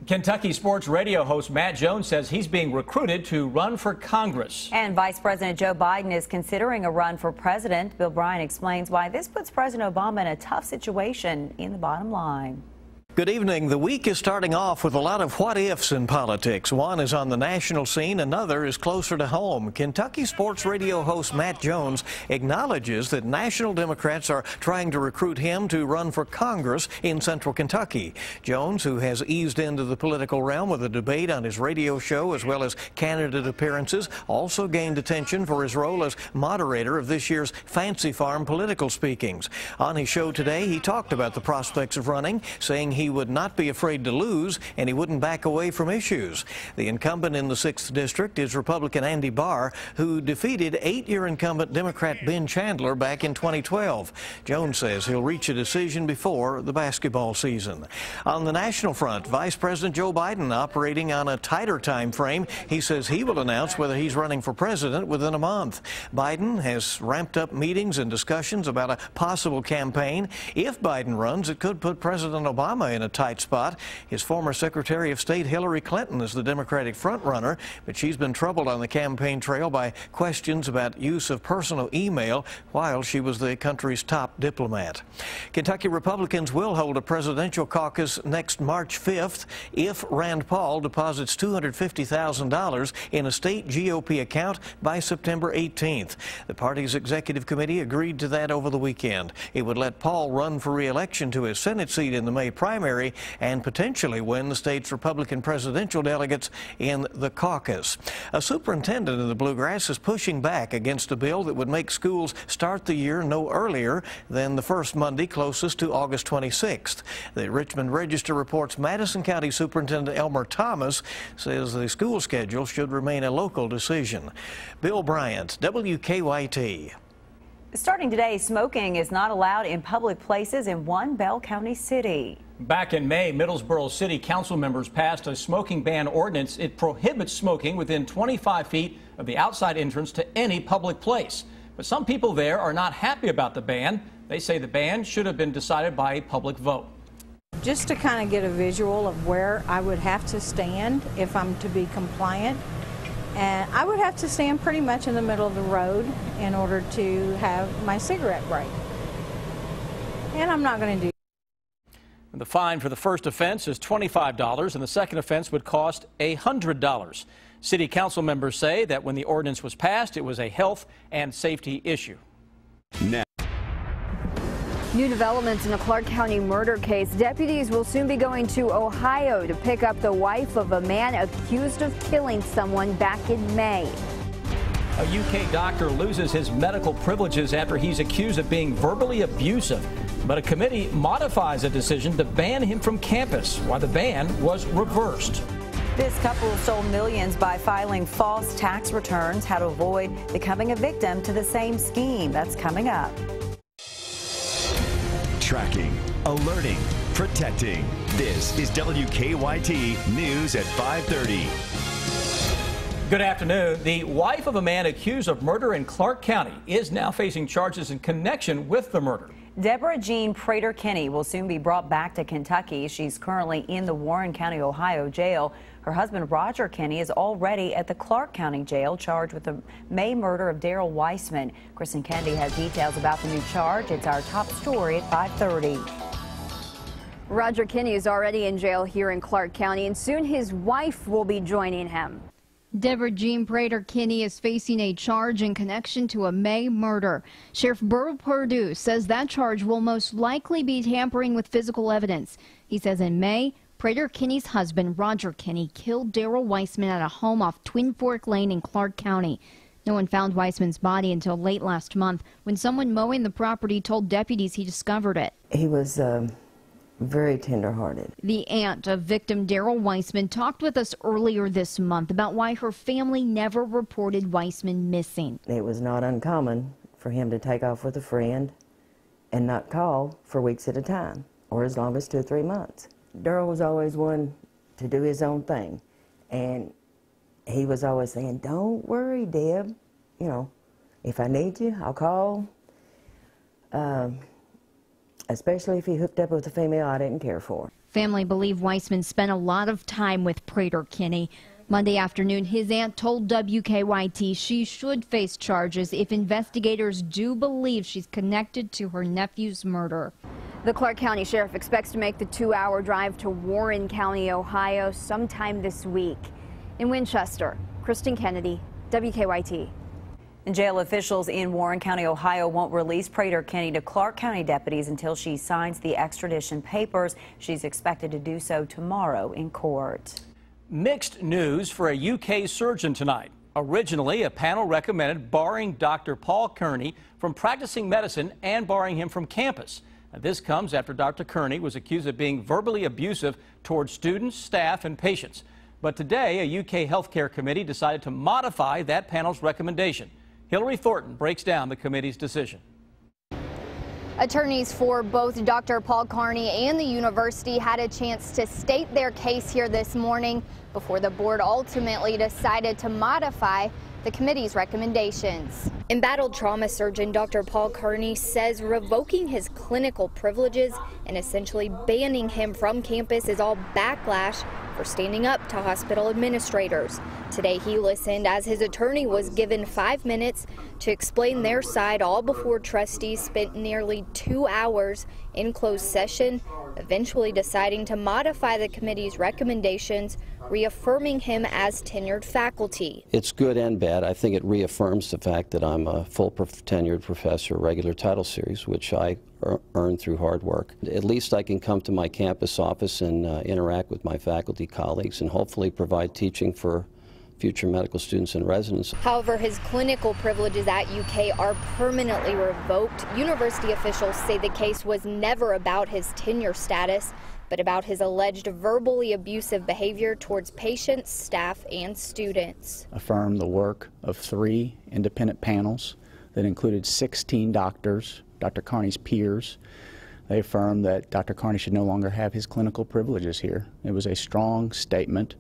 Kentucky sports radio host Matt Jones says he's being recruited to run for Congress. And Vice President Joe Biden is considering a run for president. Bill Bryan explains why this puts President Obama in a tough situation in the bottom line. Good evening. The week is starting off with a lot of what-ifs in politics. One is on the national scene, another is closer to home. Kentucky sports radio host Matt Jones acknowledges that national Democrats are trying to recruit him to run for Congress in central Kentucky. Jones, who has eased into the political realm with a debate on his radio show as well as candidate appearances, also gained attention for his role as moderator of this year's Fancy Farm political speakings. On his show today, he talked about the prospects of running, saying he would not be afraid to lose and he wouldn't back away from issues. The incumbent in the 6th District is Republican Andy Barr, who defeated 8-year incumbent Democrat Ben Chandler back in 2012. Jones says he'll reach a decision before the basketball season. On the national front, Vice President Joe Biden operating on a tighter time frame. He says he will announce whether he's running for president within a month. Biden has ramped up meetings and discussions about a possible campaign. If Biden runs, it could put President Obama in a tight spot. His former Secretary of State Hillary Clinton is the Democratic frontrunner, but she's been troubled on the campaign trail by questions about use of personal email while she was the country's top diplomat. Kentucky Republicans will hold a presidential caucus next March 5th if Rand Paul deposits $250,000 in a state GOP account by September 18th. The party's executive committee agreed to that over the weekend. It would let Paul run for re-election to his Senate seat in the May primary and potentially win the state's Republican presidential delegates in the caucus. A superintendent in the Bluegrass is pushing back against a bill that would make schools start the year no earlier than the first Monday closest to August 26th. The Richmond Register reports Madison County Superintendent Elmer Thomas says the school schedule should remain a local decision. Bill Bryant, WKYT. Starting today, smoking is not allowed in public places in one Bell County city. Back in May, Middlesboro City Council members passed a smoking ban ordinance. It prohibits smoking within 25 feet of the outside entrance to any public place. But some people there are not happy about the ban. They say the ban should have been decided by a public vote. Just to kind of get a visual of where I would have to stand if I'm to be compliant. And I would have to stand pretty much in the middle of the road in order to have my cigarette break. And I'm not going to do. The fine for the first offense is $25, and the second offense would cost $100. City council members say that when the ordinance was passed, it was a health and safety issue. Now. New developments in a Clark County murder case. Deputies will soon be going to Ohio to pick up the wife of a man accused of killing someone back in May. A UK doctor loses his medical privileges after he's accused of being verbally abusive. But a committee modifies a decision to ban him from campus, while the ban was reversed. This couple stole millions by filing false tax returns. How to avoid becoming a victim to the same scheme. That's coming up. Tracking, alerting, protecting. This is WKYT News at 5:30. Good afternoon. The wife of a man accused of murder in Clark County is now facing charges in connection with the murder. Deborah Jean Prater Kinney will soon be brought back to Kentucky. She's currently in the Warren County, Ohio jail. Her husband, Roger Kinney, is already at the Clark County jail, charged with the May murder of Daryl Weissman. Kristen Kennedy has details about the new charge. It's our top story at 5:30. Roger Kinney is already in jail here in Clark County, and soon his wife will be joining him. Deborah Jean Prater Kinney is facing a charge in connection to a May murder. Sheriff Burl Perdue says that charge will most likely be tampering with physical evidence. He says in May, Prater Kinney's husband, Roger Kinney, killed Daryl Weissman at a home off Twin Fork Lane in Clark County. No one found Weissman's body until late last month when someone mowing the property told deputies he discovered it. He was very tender-hearted. The aunt of victim Daryl Weissman talked with us earlier this month about why her family never reported Weissman missing. It was not uncommon for him to take off with a friend and not call for weeks at a time, or as long as 2 or 3 months. Daryl was always one to do his own thing, and he was always saying, "Don't worry, Deb, you know, if I need you, I'll call." Especially if he hooked up with a female I didn't care for. Family believe Weissman spent a lot of time with Prater Kinney. Monday afternoon, his aunt told WKYT she should face charges if investigators do believe she's connected to her nephew's murder. The Clark County Sheriff expects to make the 2-hour drive to Warren County, Ohio sometime this week. In Winchester, Kristen Kennedy, WKYT. Jail officials in Warren County, Ohio won't release Prater Kinney to Clark County deputies until she signs the extradition papers. She's expected to do so tomorrow in court. Mixed news for a UK surgeon tonight. Originally, a panel recommended barring Dr. Paul Kearney from practicing medicine and barring him from campus. Now, this comes after Dr. Kearney was accused of being verbally abusive towards students, staff, and patients. But today, a UK healthcare committee decided to modify that panel's recommendation. Hillary Thornton breaks down the committee's decision. Attorneys for both Dr. Paul Kearney and the university had a chance to state their case here this morning before the board ultimately decided to modify the committee's recommendations. Embattled trauma surgeon Dr. Paul Kearney says revoking his clinical privileges and essentially banning him from campus is all backlash for standing up to hospital administrators. Today he listened as his attorney was given 5 minutes to explain their side, all before trustees spent nearly 2 hours in closed session, eventually deciding to modify the committee's recommendations, reaffirming him as tenured faculty. It's good and bad. I think it reaffirms the fact that I'm a full tenured professor, regular title series, which I earned through hard work. At least I can come to my campus office and interact with my faculty colleagues and hopefully provide teaching for future medical students and residents. However, his clinical privileges at UK are permanently revoked. University officials say the case was never about his tenure status, but about his alleged verbally abusive behavior towards patients, staff, and students. Affirm the work of 3 independent panels that included 16 doctors, Dr. Kearney's peers. They affirmed that Dr. Kearney should no longer have his clinical privileges here. It was a strong statement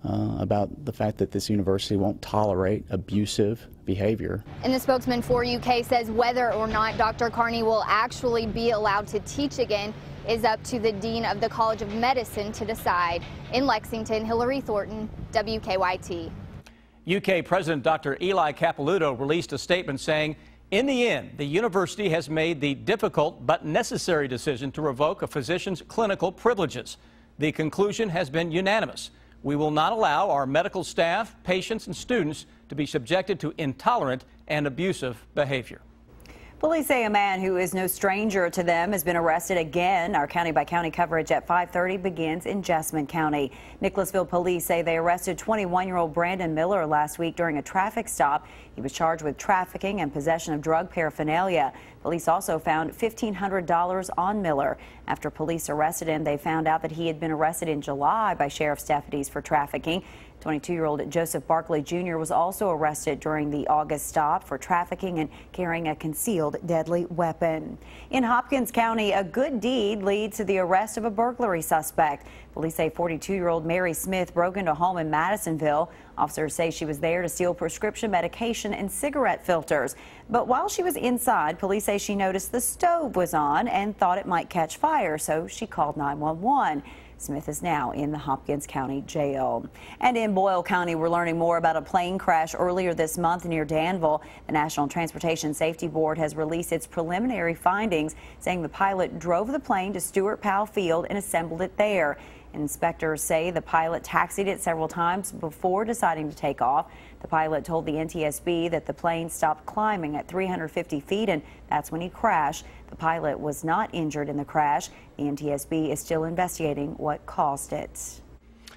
about the fact that this university won't tolerate abusive behavior. And the spokesman for UK says whether or not Dr. Kearney will actually be allowed to teach again is up to the Dean of the College of Medicine to decide. In Lexington, Hillary Thornton, WKYT. UK President Dr. Eli Capilouto released a statement saying, in the end, the university has made the difficult but necessary decision to revoke a physician's clinical privileges. The conclusion has been unanimous. We will not allow our medical staff, patients, and students to be subjected to intolerant and abusive behavior. Police say a man who is no stranger to them has been arrested again. Our county-by-county coverage at 5:30 begins in Jessamine County. Nicholasville police say they arrested 21-year-old Brandon Miller last week during a traffic stop. He was charged with trafficking and possession of drug paraphernalia. Police also found $1,500 on Miller. After police arrested him, they found out that he had been arrested in July by sheriff's deputies for trafficking. 22-year-old Joseph Barkley Jr. was also arrested during the August stop for trafficking and carrying a concealed deadly weapon. In Hopkins County, a good deed leads to the arrest of a burglary suspect. Police say 42-year-old Mary Smith broke into a home in Madisonville. Officers say she was there to steal prescription medication and cigarette filters. But while she was inside, police say she noticed the stove was on and thought it might catch fire, so she called 911. Smith is now in the Hopkins County Jail. And in Boyle County, we're learning more about a plane crash earlier this month near Danville. The National Transportation Safety Board has released its preliminary findings, saying the pilot drove the plane to Stewart Powell Field and assembled it there. Inspectors say the pilot taxied it several times before deciding to take off. The pilot told the NTSB that the plane stopped climbing at 350 feet, and that's when he crashed. The pilot was not injured in the crash. The NTSB is still investigating what caused it.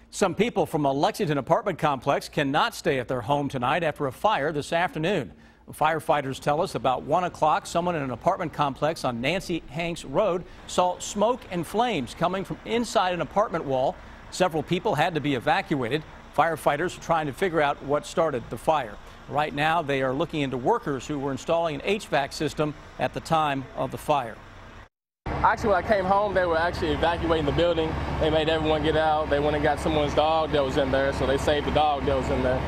Some people from a Lexington apartment complex cannot stay at their home tonight after a fire this afternoon. Firefighters tell us about 1 o'clock, someone in an apartment complex on Nancy Hanks Road saw smoke and flames coming from inside an apartment wall. Several people had to be evacuated. Firefighters are trying to figure out what started the fire. Right now, they are looking into workers who were installing an HVAC system at the time of the fire. Actually, when I came home, they were actually evacuating the building. They made everyone get out. They went and got someone's dog that was in there, so they saved the dog that was in there.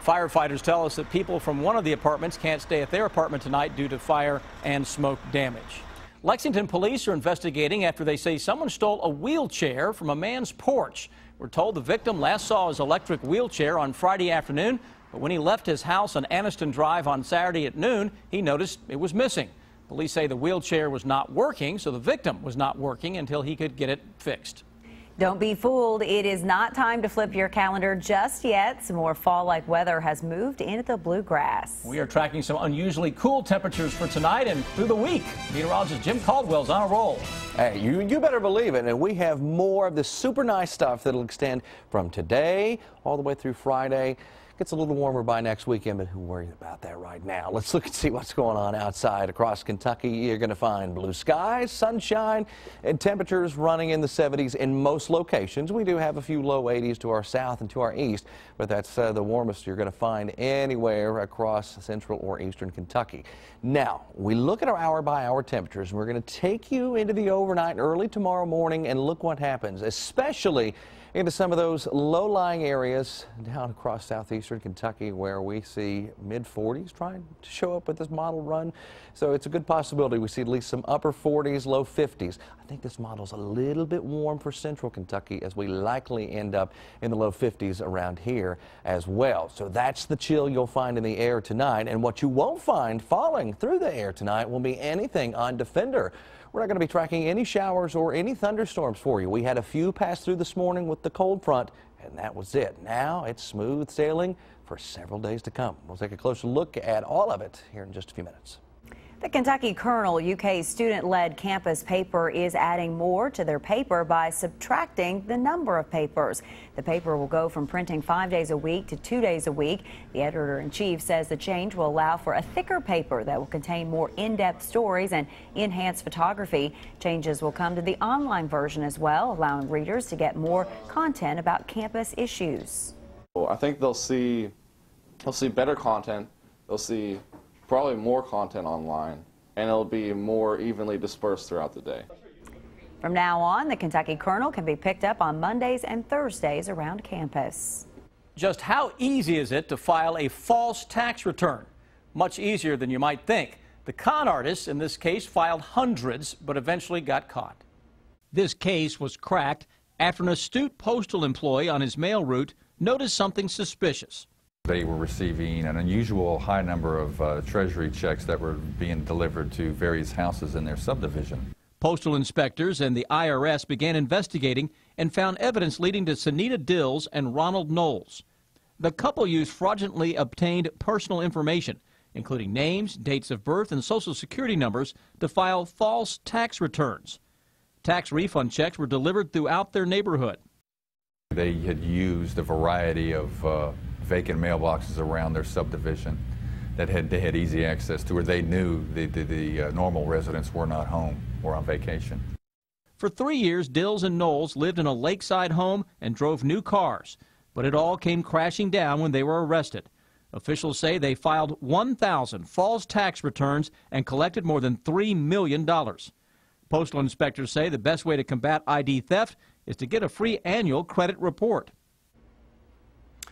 Firefighters tell us that people from one of the apartments can't stay at their apartment tonight due to fire and smoke damage. Lexington police are investigating after they say someone stole a wheelchair from a man's porch. We're told the victim last saw his electric wheelchair on Friday afternoon, but when he left his house on Anniston Drive on Saturday at noon, he noticed it was missing. Police say the wheelchair was not working, so the victim was not working until he could get it fixed. Don't be fooled. It is not time to flip your calendar just yet. Some more fall-like weather has moved into the bluegrass. We are tracking some unusually cool temperatures for tonight and through the week. Meteorologist Jim Caldwell's on a roll. Hey, you better believe it. And we have more of this super nice stuff that'll extend from today all the way through Friday. Gets a little warmer by next weekend, but who worries about that right now? Let's look and see what's going on outside across Kentucky. You're going to find blue skies, sunshine, and temperatures running in the 70s in most locations. We do have a few low 80s to our south and to our east, but that's the warmest you're going to find anywhere across central or eastern Kentucky. Now, we look at our hour-by-hour temperatures, and we're going to take you into the overnight early tomorrow morning and look what happens, especially into some of those low-lying areas down across southeastern Kentucky where we see mid-40s trying to show up with this model run. So it's a good possibility we see at least some upper 40s, low 50s. I think this model's a little bit warm for central Kentucky as we likely end up in the low 50s around here as well. So that's the chill you'll find in the air tonight. And what you won't find falling through the air tonight will be anything on Defender. We're not going to be tracking any showers or any thunderstorms for you. We had a few pass through this morning with the cold front, and that was it. Now it's smooth sailing for several days to come. We'll take a closer look at all of it here in just a few minutes. The Kentucky Kernel, UK's student-led campus paper, is adding more to their paper by subtracting the number of papers. The paper will go from printing 5 days a week to 2 days a week. The editor-in-chief says the change will allow for a thicker paper that will contain more in-depth stories and enhanced photography. Changes will come to the online version as well, allowing readers to get more content about campus issues. I think they'll see better content. They'll see probably more content online, and it'll be more evenly dispersed throughout the day. From now on, the Kentucky Kernel can be picked up on Mondays and Thursdays around campus. Just how easy is it to file a false tax return? Much easier than you might think. The con artist in this case filed hundreds, but eventually got caught. This case was cracked after an astute postal employee on his mail route noticed something suspicious. They were receiving an unusual high number of Treasury checks that were being delivered to various houses in their subdivision. Postal inspectors and the IRS began investigating and found evidence leading to Sunita Dills and Ronald Knowles. The couple used fraudulently obtained personal information, including names, dates of birth, and Social Security numbers, to file false tax returns. Tax refund checks were delivered throughout their neighborhood. They had used a variety of vacant mailboxes around their subdivision that they had easy access to, where they knew the normal residents were not home or on vacation. For 3 years, Dills and Knowles lived in a lakeside home and drove new cars, but it all came crashing down when they were arrested. Officials say they filed 1,000 false tax returns and collected more than $3 million. Postal inspectors say the best way to combat ID theft is to get a free annual credit report.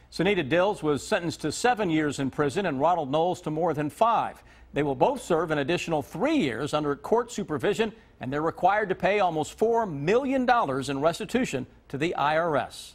Sunita Dills was sentenced to 7 years in prison and Ronald Knowles to more than 5. They will both serve an additional 3 years under court supervision, and they're required to pay almost $4 million in restitution to the IRS.